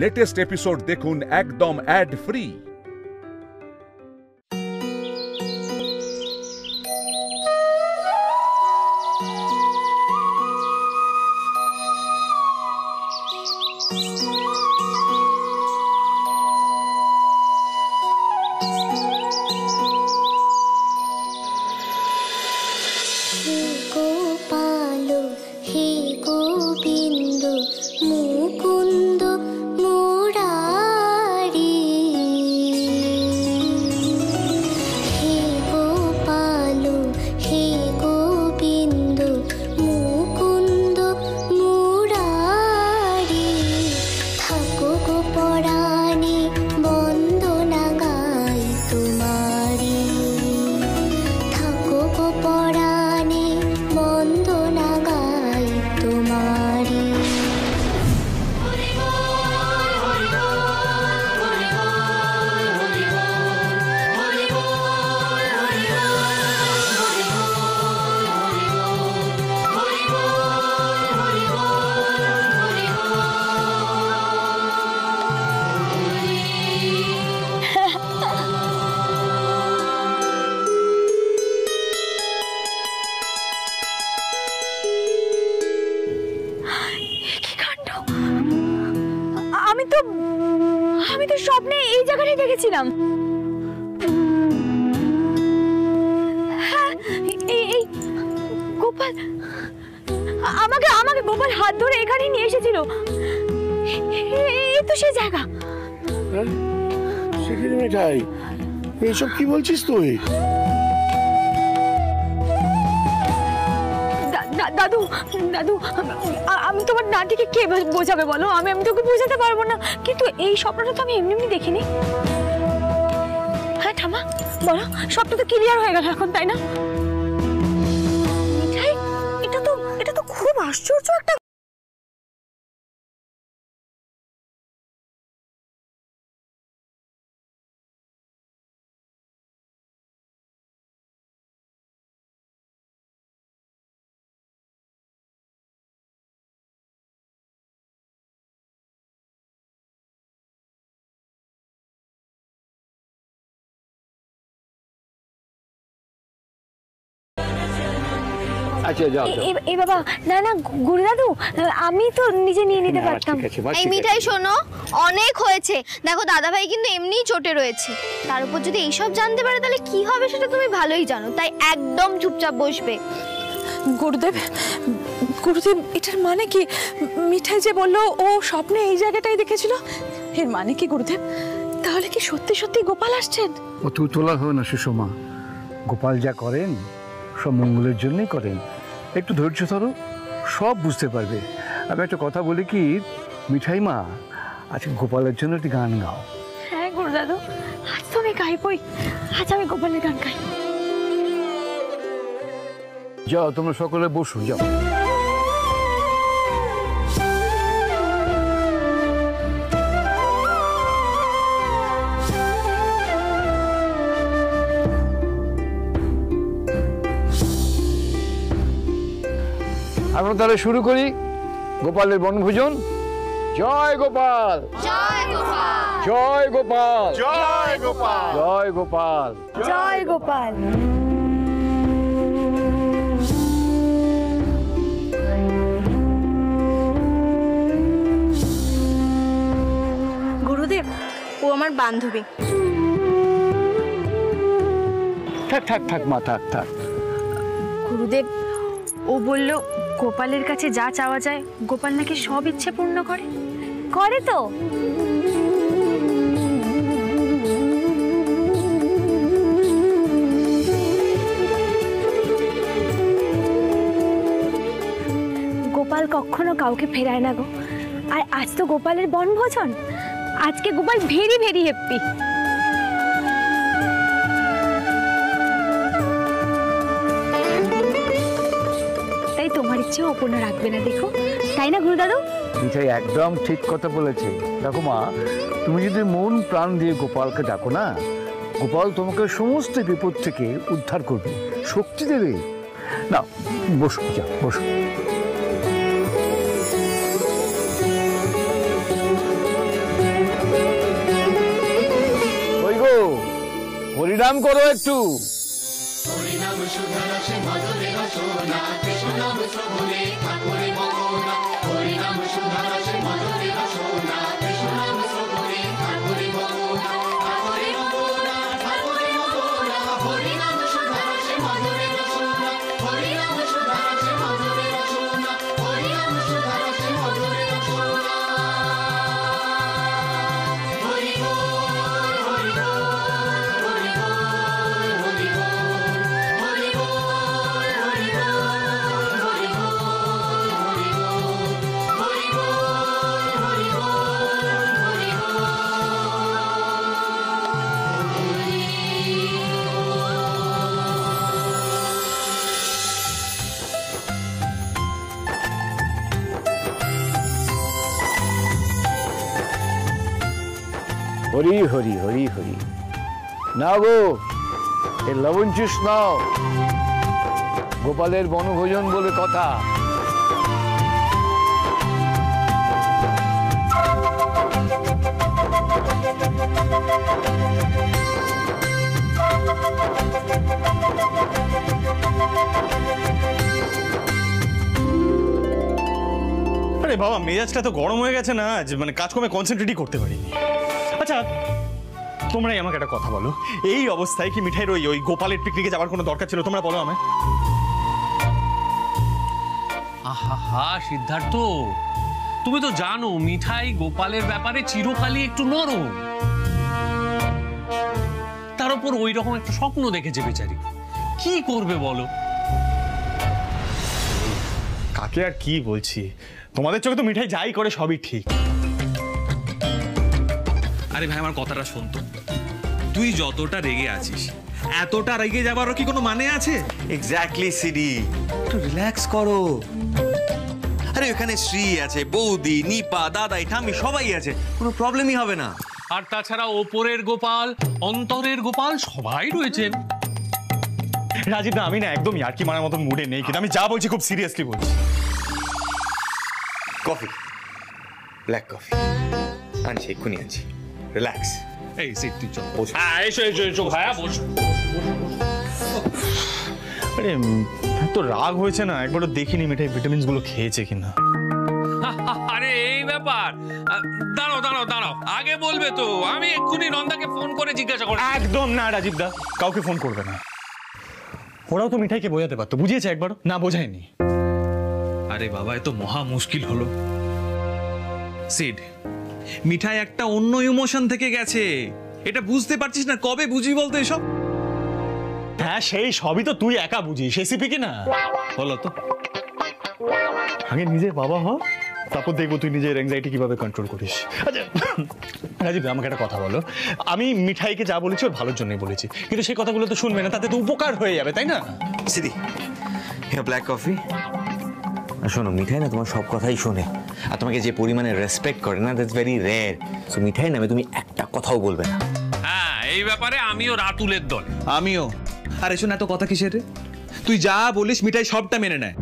Latest episode দেখুন একদম add free. আমি তো স্বপ্নে এই জায়গাটাই দেখেছিলাম। হ্যাঁ, এই গোপাল আমাকে গোপাল হাত ধরে এখানে নিয়ে এসেছিল। এই তো সেই জায়গা। সেখানে মিঠাই, এইসব কি বলছিস তুই? দাদু দাদু, আমি তোমার নাতিকে কে বোঝাবে বলো? আমি তোকে বোঝাতে পারবো না, কিন্তু এই স্বপ্নটা তো আমি এমনি এমনি দেখিনি। হ্যাঁ ঠামা বলো, স্বপ্নটা তো ক্লিয়ার হয়ে গেল এখন, তাই না? মিঠাই, এটা তো খুব আশ্চর্য একটা। আচ্ছা যাও। এই বাবা, না না গুরুদাদু, আমি তো নিজে নিয়ে নিতে পারতাম। এই মিঠাই শোনো, অনেক হয়েছে। দেখো দাদা ভাই কিন্তু এমনিই চোটে রয়েছে, তার উপর যদি এইসব জানতে পারে তাহলে কি হবে সেটা তুমি ভালোই জানো, তাই একদম চুপচাপ বসবে। গুরুদেব, এটার মানে কি? মিঠাই যে বললো ও স্বপ্নে এই জায়গাটাই দেখেছিল, এর মানে কি গুরুদেব? তাহলে কি সত্যি সত্যি গোপাল আসছেন? ও তুই তোলা হয় না সুষমা, গোপাল যা করেন সব মঙ্গলের জন্যই করেন। একটু ধৈর্য ধরো, সব বুঝতে পারবে। আমি একটা কথা বলি কি মিঠাই মা, আজকে গোপালের জন্য একটি গান গাও। হ্যাঁ গুরুদাদু, আজ তো আমি গাইবই, আজ আমি গোপালের গান গাই। যাও তোমরা সকলে বসো, যাও। আমরা তাহলে শুরু করি গোপালের বনভোজন। জয় গোপাল, জয় গোপাল, জয় গোপাল, জয় গোপাল, জয় গোপাল, জয় গোপাল। গুরুদেব, ও আমার বান্ধবী। থাক থাক থাক মা, থাক থাক। গুরুদেব, ও বলল গোপালের কাছে যা চাওয়া যায় গোপাল নাকি সব ইচ্ছে পূর্ণ করে। করে তো? গোপাল কখনো কাউকে ফেরায় না গো। আর আজ তো গোপালের বনভোজন, আজকে গোপাল ভেরি ভেরি হ্যাপি। তাই তোমার ইচ্ছে অপূর্ণ রাখবে না, দেখো, তাই না গুরুদাদু? মিঠাই একদম ঠিক কথা বলেছে। দেখো মা, তুমি যদি মন প্রাণ দিয়ে গোপালকে ডাকো না, গোপাল তোমাকে সমস্ত বিপদ থেকে উদ্ধার করবে, শক্তি দেবে। না বসো, যা বসো। আরাম করো একটু। হরি হরি হরি হরি। না গো, এই লবণ জুস নাও, গোপালের বনভোজন বলে কথা। আরে বাবা, মেজাজটা তো গরম হয়ে গেছে না, মানে কাজকর্মে কনসেন্ট্রেটই করতে পারিনি। আচ্ছা, তোমরাই আমাকে একটা কথা বলো, এই অবস্থায় কি মিঠাইয়ের ওই গোপালের পিকনিকে যাওয়ার কোনো দরকার ছিল? তোমরা বলো আমায়। আহা সিদ্ধার্থ, তুমি তো জানো মিঠাই গোপালের ব্যাপারে চিরকালই একটু নরম। তার উপর ওই রকম একটা স্বপ্ন দেখেছে বেচারি, কি করবে বলো? কাকে আর কি বলছি, তোমাদের চোখে তো মিঠাই যাই করে সবই ঠিক। আরে ভাই, আমার কথাটা শোন তো। তুই যতটা রেগে আছিস, এতটা রেগে যাবারও কি কোনো মানে আছে? এক্স্যাক্টলি সিডি, একটু রিল্যাক্স করো। আরে ওখানে শ্রী আছে, বৌদি, নিপা, দাদাই, ঠাম্মি সবাই আছে, কোনো প্রবলেমই হবে না। আর তাছাড়া ওপরের গোপাল, অন্তরের গোপাল সবাই রয়েছেন। রাজীব দা, আমি না একদম ইয়ার্কি মারার মতন মুডে নেই, কিন্তু আমি যা বলছি খুব সিরিয়াসলি বলছি। কফি, ব্ল্যাক কফি আনছি, এক্ষুনি আনছি। রিল্যাক্স। এই সিট তুই চল। হ্যাঁ, এসো এসো এসো ভাইয়া, বসো। আরে এত রাগ হয়েছে না, একবারও দেখিনি মিঠাই ভিটামিনস গুলো খেয়েছে কিনা। আরে এই ব্যাপার, দাঁড়াও দাঁড়াও দাঁড়াও, আগে বলবে তো, আমি এক্ষুনি নন্দাকে ফোন করে জিজ্ঞাসা করব। একদম না রাজীব দা, কাউকে ফোন করবে না। ওরাও তো মিঠাইকে বোঝাতে পারতো, বুঝিয়েছে একবারও? না, বোঝায়নি। আরে বাবা, এ তো মহা মুশকিল হলো। সিড, মিঠাই একটা অন্য ইমোশন থেকে গেছে, এটা বুঝতে পারছিস না? কবে বুঝবি বলতো এসব? হ্যাঁ, সেই সবই তো তুই একা বুঝিস, রেসিপি কি না? বলো তো। আগে নিজের বাবা হ, তারপর দেখবো তুই নিজের অ্যাংজাইটি কিভাবে কন্ট্রোল করিস। আচ্ছা রাজীব, আমাকে একটা কথা বলো, আমি মিঠাইকে যা বলেছি ওর ভালোর জন্যই বলেছি, কিন্তু সেই কথাগুলো তো শুনবে না, তাতে তো উপকার হয়ে যাবে, তাই না? Sidi, black coffee. শোনো, মিঠাই না তোমার সব কথাই শোনে, আর তোমাকে যে পরিমাণে রেসপেক্ট করে না, দ্যাটস ভেরি রেয়ার। সো মিঠাই নামে তুমি একটা কথাও বলবে না। হ্যাঁ, এই ব্যাপারে আমিও রাতুলের দল। আমিও। আরে শোন, এত কথা কিসের রে? তুই যা বলিস মিঠাই সবটা মেনে নেয়।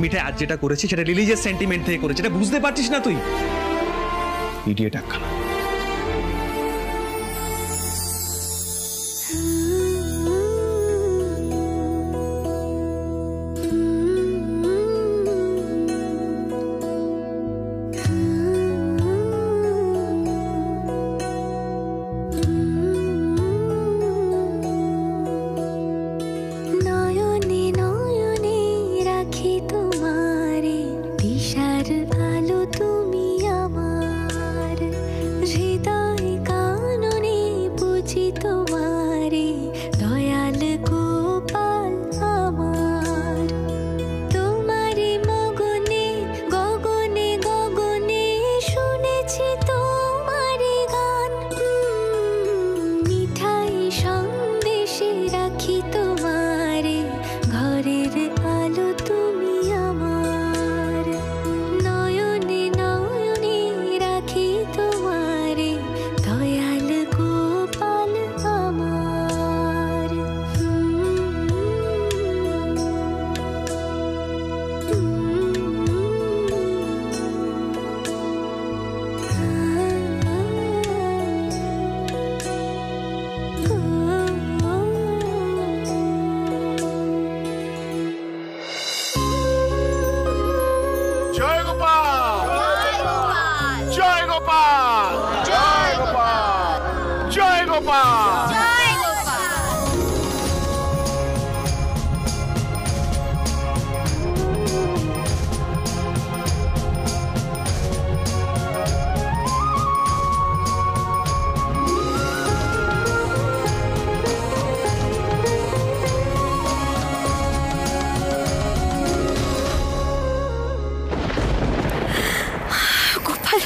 মিঠাই আজ যেটা করেছে সেটা রিলিজিয়াস সেন্টিমেন্ট থেকে করেছে, এটা বুঝতে পারছিস না তুই? ইডিয়েট একখানা। জয় গোপাল জয় গোপাল জয় গোপাল জয় গোপাল। গোপাল,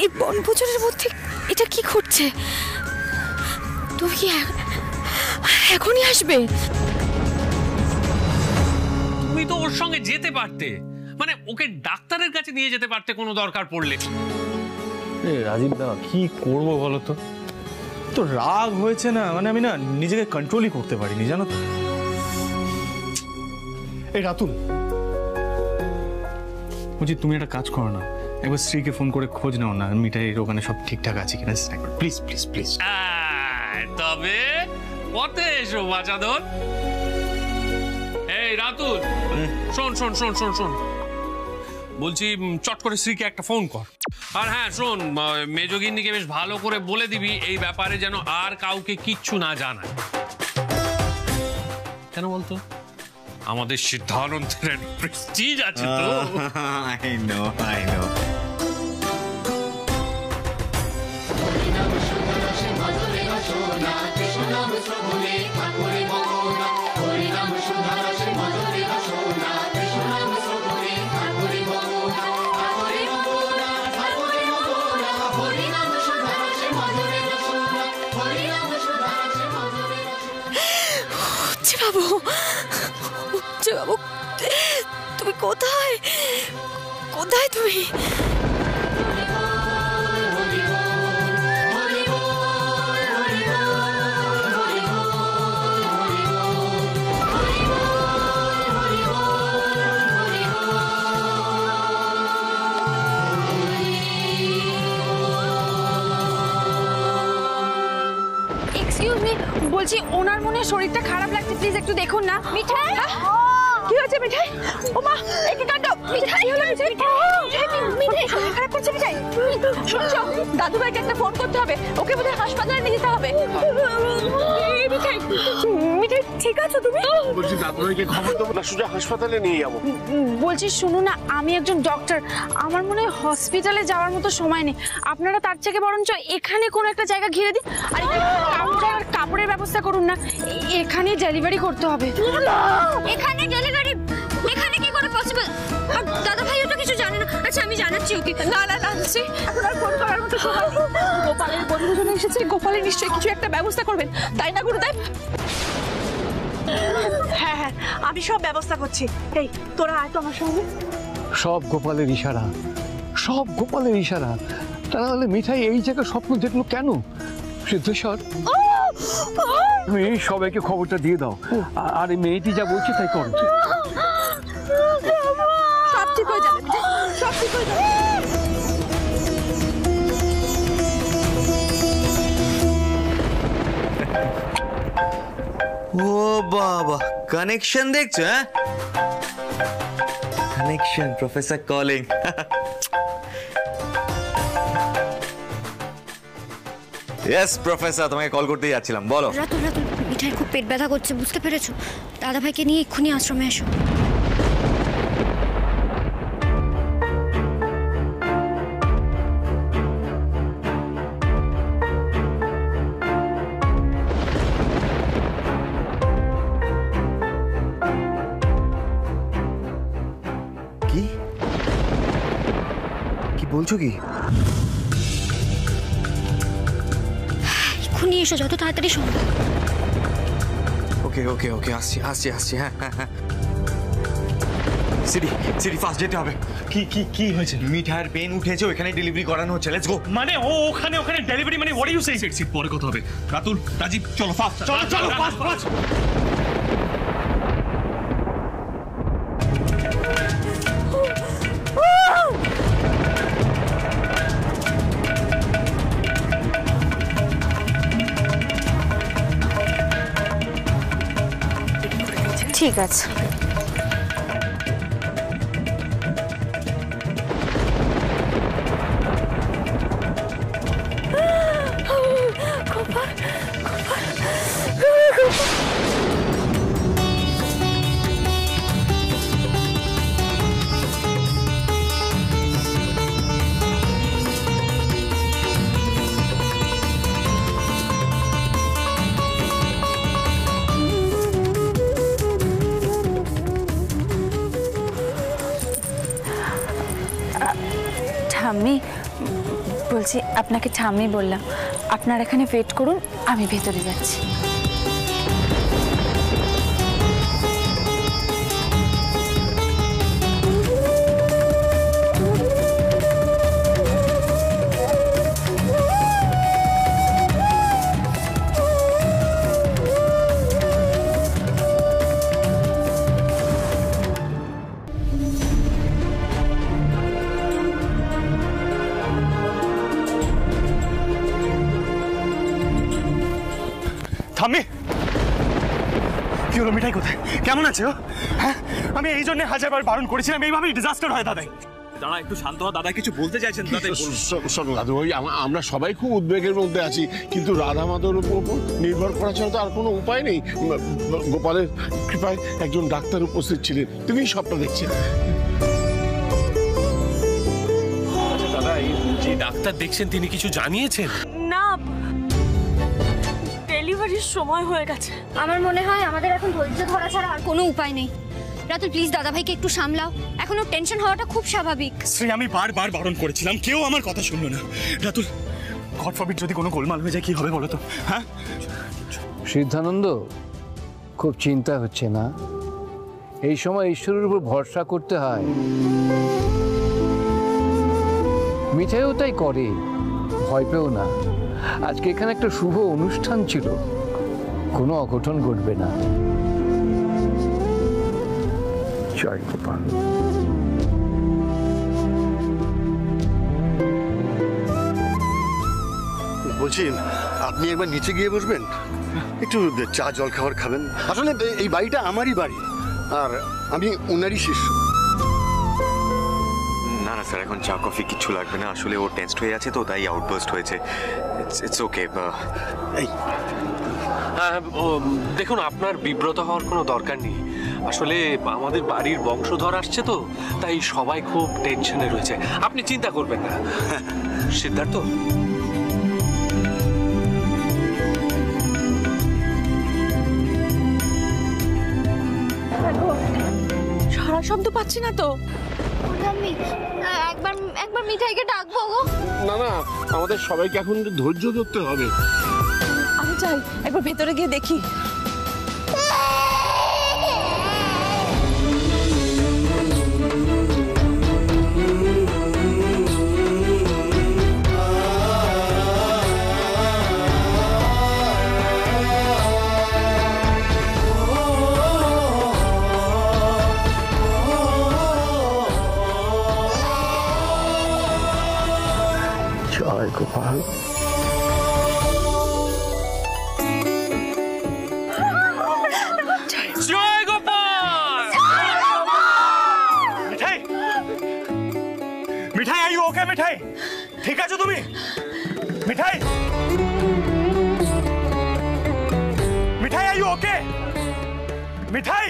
এই বনভোজনের মধ্যে এটা কি ঘটছে? তুমি কি এখনই আসবে? তুমি তো ওর সঙ্গে যেতে পারতে, মানে ওকে ডাক্তারের কাছে নিয়ে যেতে পারতে কোনো দরকার পড়লে। রাজীব দা কি করব বলো তো, তো রাগ হয়েছে না, মানে আমি না নিজেকে কন্ট্রোলই করতে পারিনি জানো তো। এই রাতুল, বলছি তুমি একটা কাজ করো না, একবার স্ত্রীকে ফোন করে খোঁজ নাও না মিঠাইয়ের ওখানে সব ঠিকঠাক আছে কিনা, প্লিজ প্লিজ প্লিজ। তবে পথে এসো বাচাদর। এই রাতুল, শোন শোন শোন শোন শোন, বলছি চট করে স্ত্রীকে একটা ফোন কর। আর হ্যাঁ শোন, মেজগিন্নিকে বেশ ভালো করে বলে দিবি এই ব্যাপারে যেন আর কাউকে কিচ্ছু না জানায়। কেন বলতো, আমাদের সিদ্ধানন্তের প্রেস্টিজ আছে তো। I know. বাবু, বাবু, তুমি কোথায়? কোথায় তুমি? এক্সকিউজ মি, বলছি ওনার মনে শরীরটা খারাপ লাগছে, প্লিজ একটু দেখুন না। মিঠাই, কি হয়েছে মিঠাই? ও মা, একে কাণ্ড! মিঠাই হলো, মিঠাই মিঠাই শরীর খারাপ করছে। মিঠাই শুনছো, দাদু ভাইকে একটা ফোন করতে হবে, ওকে বোধহয় হাসপাতালে নিয়ে যেতে হবে। মিঠাই, মিঠাই ঠিক আছো তুমি? বলছি দাদুভাইকে খবর দেবো না, সোজা হাসপাতালে নিয়ে যাবো। বলছি শুনুন না, আমি একজন ডক্টর, আমার মনে হয় হসপিটালে যাওয়ার মতো সময় নেই। আপনারা তার থেকে বরঞ্চ এখানে কোনো একটা জায়গা ঘিরে দিন, আর কাউন্টার আর কাপড়ের ব্যবস্থা করুন না, এখানে ডেলিভারি করতে হবে। এখানে ডেলিভারি? এখানে কি করে পসিবল? আর দাদা ভাই ওটা কিছু জানে না। আচ্ছা আমি জানাচ্ছি ওকে। না না না, এখন আর ফোন করার মতো সময় নেই। গোপালের বন্ধুজন এসেছে, গোপালের নিশ্চয়ই কিছু একটা ব্যবস্থা করবেন, তাই না গুরুদেব? হ্যাঁ হ্যাঁ, আমি সব ব্যবস্থা করছি। এই তোরা আয় তো আমার সঙ্গে। সব গোপালের ইশারা, সব গোপালের ইশারা। তা নাহলে মিঠাই এই জায়গায় স্বপ্ন দেখলো কেন? সিদ্ধেশ্বর, তুমি সবাইকে খবরটা দিয়ে দাও, আর এই মেয়েটি যা বলছে তাই করো। সব ঠিক হয়ে যাবে, সব ঠিক হয়ে যাবে। ও বাবা, কানেকশন দেখছো? হ্যাঁ, connection, professor calling. Yes professor, তোমাকে কল করতেই যাচ্ছিলাম, বলো। রাতুল রাতুল, মিঠাইয়ের খুব পেট ব্যথা করছে, বুঝতে পেরেছো? দাদা ভাইকে নিয়ে এক্ষুনি আশ্রমে এসো। কি বলছো কি? এক্ষুনি এসো, যত তাড়াতাড়ি সম্ভব। ওকে ওকে ওকে, আসছি আসছি আসছি। হ্যাঁ হ্যাঁ হ্যাঁ, সিডি সিডি ফাস্ট যেতে হবে। কি কি কি হয়েছে? মিঠাইয়ের পেন উঠেছে, ওখানে ডেলিভারি করানো হচ্ছে, লেটস গো। মানে ওখানে ডেলিভারি, মানে হোয়াট আর ইউ সেইং? সিট পরে কথা হবে। রাতুল, রাজীব, চলো ফাস্ট, চলো চলো ফাস্ট ফাস্ট। ঠিক আছে। বলছি আপনাকে ঠাম্মি বললাম, আপনার এখানে ওয়েট করুন, আমি ভেতরে যাচ্ছি। থামি, কি হলো? মিঠাই কোথায়? কেমন আছে ও? হ্যাঁ, আমি এই জন্য হাজারবার বারণ করেছিলাম, এইভাবেই ডিজাস্টার হয় দাদাই। দাদা একটু শান্ত হওয়া, দাদা কিছু বলতে চাইছেন দাদা। শোনো দাদু ভাই, আমরা সবাই খুব উদ্বেগের মধ্যে আছি, কিন্তু রাধা মাধবের উপর নির্ভর করা ছাড়া তো আর কোনো উপায় নেই। গোপালের কৃপায় একজন ডাক্তার উপস্থিত ছিলেন, তুমি সবটা দেখছেন। দাদা, যে ডাক্তার দেখছেন তিনি কিছু জানিয়েছেন? না, ডেলিভারির সময় হয়ে গেছে। আমার মনে হয় আমাদের এখন ধৈর্য ধরা ছাড়া আর কোনো উপায় নেই। রাতুল প্লিজ দাদা ভাইকে একটু সামলাও, এখন ওর টেনশন হওয়াটা খুব স্বাভাবিক। শ্রী, আমি বারবার বারণ করেছিলাম, কেউ আমার কথা শুনলো না। রাতুল, গড ফরবিড যদি কোনো গোলমাল হয়ে যায় কি হবে বলো তো? হ্যাঁ সিদ্ধানন্দ, খুব চিন্তা হচ্ছে না? এই সময় ঈশ্বরের উপর ভরসা করতে হয়। মিঠাইও তাই করে, ভয় পেও না। আজকে এখানে একটা শুভ অনুষ্ঠান ছিল, কোনো অঘটন ঘটবে না। জয় গোপাল। বলছি, আপনি একবার নিচে গিয়ে বসবেন, একটু চা জল খাবার খাবেন। আসলে এই বাড়িটা আমারই বাড়ি, আর আমি ওনারই শিষ্য। না না স্যার, এখন চা কফি কিচ্ছু লাগবে না। আসলে ও টেন্সড হয়ে আছে তো, তাই আউটবার্স্ট হয়েছে। It's okay. এই দেখুন, আপনার বিব্রত হওয়ার কোনো দরকার নেই। আসলে আমাদের বাড়ির বংশধর আসছে তো, তাই সবাই খুব টেনশনে রয়েছে। আপনি চিন্তা করবেন না। সিদ্ধার্থ, সারা শব্দ পাচ্ছি না তো। একবার মিঠাইকে ডাকবো গো। না না, আমাদের সবাইকে এখন ধৈর্য ধরতে হবে। আমি চাই একবার ভেতরে গিয়ে দেখি। জয় গোপাল। জয় গোপাল। মিঠাই, মিঠাই, আই ইউ ওকে? মিঠাই, ঠিক আছো তুমি? মিঠাই, মিঠাই, আই ইউ ওকে? মিঠাই,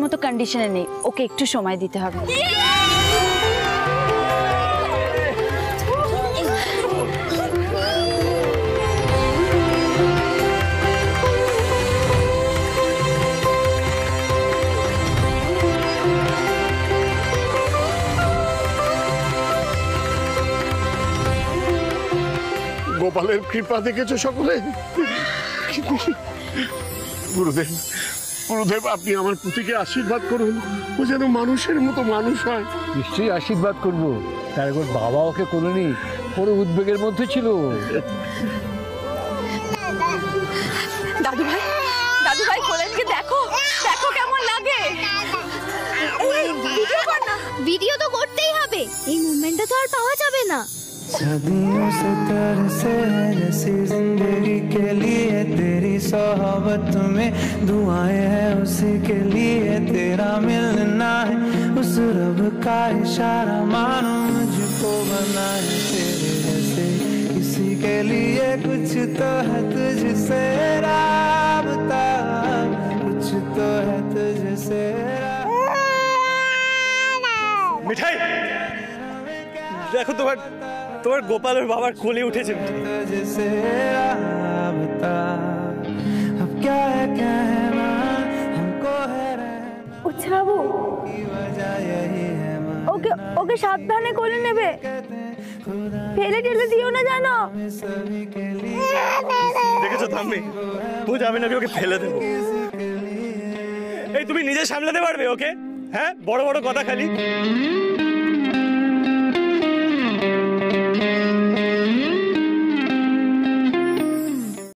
মতো কন্ডিশনে নেই, ওকে একটু সময় দিতে হবে। গোপালের কৃপা দেখেছো সকলে? গুরুদেব, গুরুদেব, আপনি আমার পুতিকে আশীর্বাদ করুন, ও যেন মানুষের মতো মানুষ হয়। নিশ্চয়ই আশীর্বাদ করবো। তার একবার বাবা ওকে কোলে নি, ও বড় উদ্বেগের মধ্যে ছিল। দাদু ভাই কোলেনকে দেখো দেখো কেমন লাগে। ভিডিও তো করতেই হবে, এই মুভমেন্টটা তো আর পাওয়া যাবে না। सदियों से तरसे है जैसी जिंदगी के लिए तेरी सोहबत में दुआएं हैं उसी के लिए तेरा मिलना है उस रब का इशारा मानो मुझको बनाए तेरे जैसे किसी के लिए कुछ तो है तुझसे राबता कुछ तो है तुझसे মিঠাই দেখো তোমার গোপালের বাবার কোলে উঠেছে। বাবু ওকে সাবধানে কোলে নেবে, ফেলে ঠেলে দিও না জানো। দেখেছো থাম্মি, ও যাবে না, ওকে ফেলে দেবো। এই তুমি নিজে সামলাতে পারবে ওকে? হ্যাঁ, বড় বড় কথা খালি।